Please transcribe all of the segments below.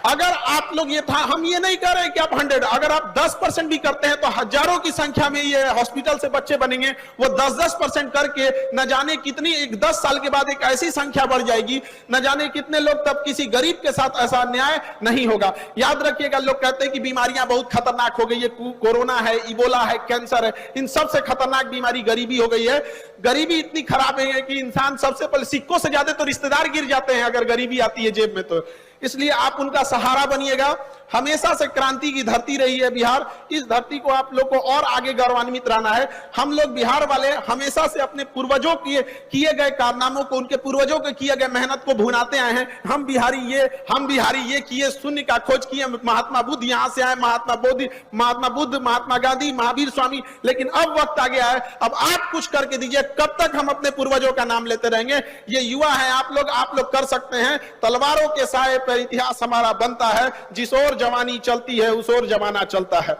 अगर आप लोग ये था, हम ये नहीं कह रहे कि आप 100, अगर आप 10% भी करते हैं तो हजारों की संख्या में ये हॉस्पिटल से बच्चे बनेंगे। वो 10% करके न जाने कितनी 10 साल के बाद एक ऐसी संख्या बढ़ जाएगी, न जाने कितने लोग, तब किसी गरीब के साथ ऐसा अन्याय नहीं होगा। याद रखिएगा, लोग कहते हैं कि बीमारियां बहुत खतरनाक हो गई है, कोरोना है, इबोला है, कैंसर है, इन सबसे खतरनाक बीमारी गरीबी हो गई है। गरीबी इतनी खराब है कि इंसान सबसे पहले, सिक्कों से ज्यादा तो रिश्तेदार गिर जाते हैं अगर गरीबी आती है जेब में। तो इसलिए आप उनका सहारा बनिएगा। हमेशा से क्रांति की धरती रही है बिहार, इस धरती को आप लोग को और आगे गौरवान्वित रहना है। हम लोग बिहार वाले हमेशा से अपने पूर्वजों किए गए कारनामों को, उनके पूर्वजों के किए गए मेहनत को भुनाते आए हैं। हम बिहारी ये किए, शून्य का खोज किए, महात्मा बुद्ध यहां से आए, महात्मा बुद्ध, महात्मा गांधी, महावीर स्वामी। लेकिन अब वक्त आ गया है, अब आप कुछ करके दीजिए। कब तक हम अपने पूर्वजों का नाम लेते रहेंगे? ये युवा है आप लोग कर सकते हैं। तलवारों के साए पर इतिहास हमारा बनता है, जिस ओर जवानी चलती है उस ओर जमाना चलता है।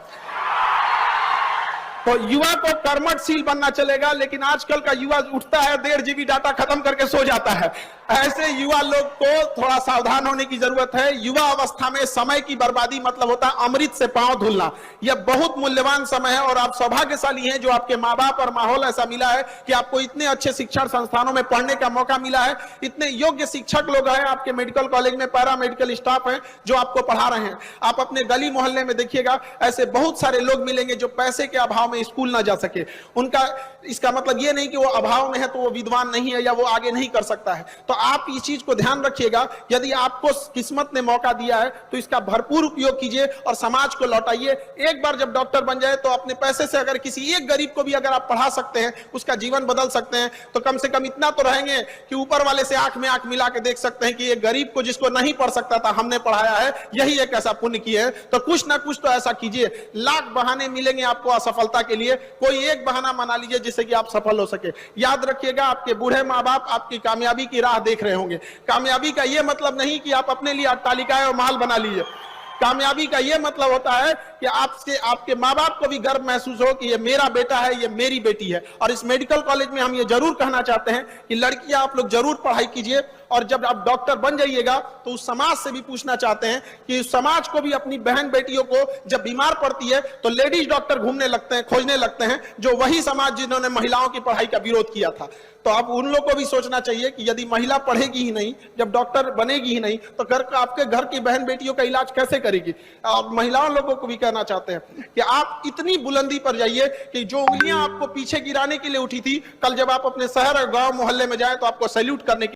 तो युवा को कर्मठशील बनना चलेगा, लेकिन आजकल का युवा उठता है 1.5 GB डाटा खत्म करके सो जाता है। ऐसे युवा लोग को थोड़ा सावधान होने की जरूरत है। युवा अवस्था में समय की बर्बादी मतलब होता है अमृत से पांव धुलना। यह बहुत मूल्यवान समय है और आप सौभाग्यशाली हैं जो आपके माँ बाप और माहौल ऐसा मिला है कि आपको इतने अच्छे शिक्षण संस्थानों में पढ़ने का मौका मिला है। इतने योग्य शिक्षक लोग हैं आपके मेडिकल कॉलेज में, पैरा मेडिकल स्टाफ है जो आपको पढ़ा रहे हैं। आप अपने गली मोहल्ले में देखिएगा, ऐसे बहुत सारे लोग मिलेंगे जो पैसे के अभाव में स्कूल ना जा सके। इसका मतलब ये नहीं कि वो अभाव में है तो वो विद्वान नहीं है या वो आगे नहीं कर सकता है। तो आप इस चीज को ध्यान रखिएगा, यदि आपको किस्मत ने मौका दिया है तो इसका भरपूर उपयोग कीजिए और समाज को लौटाइए। एक बार जब डॉक्टर बन जाए तो अपने पैसे से अगर किसी एक गरीब को भी अगर आप पढ़ा सकते हैं, उसका जीवन बदल सकते हैं, तो कम से कम इतना तो रहेंगे कि ऊपर वाले से आंख में आंख मिला के देख सकते हैं कि ये गरीब को, जिसको नहीं पढ़ सकता था, हमने पढ़ाया है। यही एक ऐसा पुण्य किया है। तो कुछ ना कुछ तो ऐसा कीजिए। लाख बहाने मिलेंगे आपको असफलता के लिए, कोई एक बहाना बना लीजिए जिससे कि आप सफल हो सके। याद रखिएगा, आपके बूढ़े माँ बाप आपकी कामयाबी की राह देख रहे होंगे। कामयाबी का यह मतलब नहीं कि आप अपने लिए अट्टालिकाएं और महल बना लीजिए। कामयाबी का यह मतलब होता है कि आपके माँ बाप को भी गर्व महसूस हो कि ये मेरा बेटा है, ये मेरी बेटी है। और इस मेडिकल कॉलेज में हम ये जरूर कहना चाहते हैं कि लड़कियां आप लोग जरूर पढ़ाई कीजिए। और जब आप डॉक्टर बन जाइएगा तो उस समाज से भी पूछना चाहते हैं कि उस समाज को भी अपनी बहन बेटियों को जब बीमार पड़ती है तो लेडीज डॉक्टर घूमने लगते हैं, खोजने लगते हैं, जो वही समाज जिन्होंने महिलाओं की पढ़ाई का विरोध किया था। तो आप उन लोगों को भी सोचना चाहिए कि यदि महिला पढ़ेगी ही नहीं, जब डॉक्टर बनेगी ही नहीं, तो आपके घर की बहन बेटियों का इलाज कैसे करेगी? आप महिलाओं लोगों को भी कहना चाहते हैं कि आप इतनी बुलंदी पर जाइए कि जो उंगलियां आपको पीछे गिराने के लिए उठी थी, कल जब आप अपने शहर और गांव मोहल्ले में जाएं तो आपको सैल्यूट करने की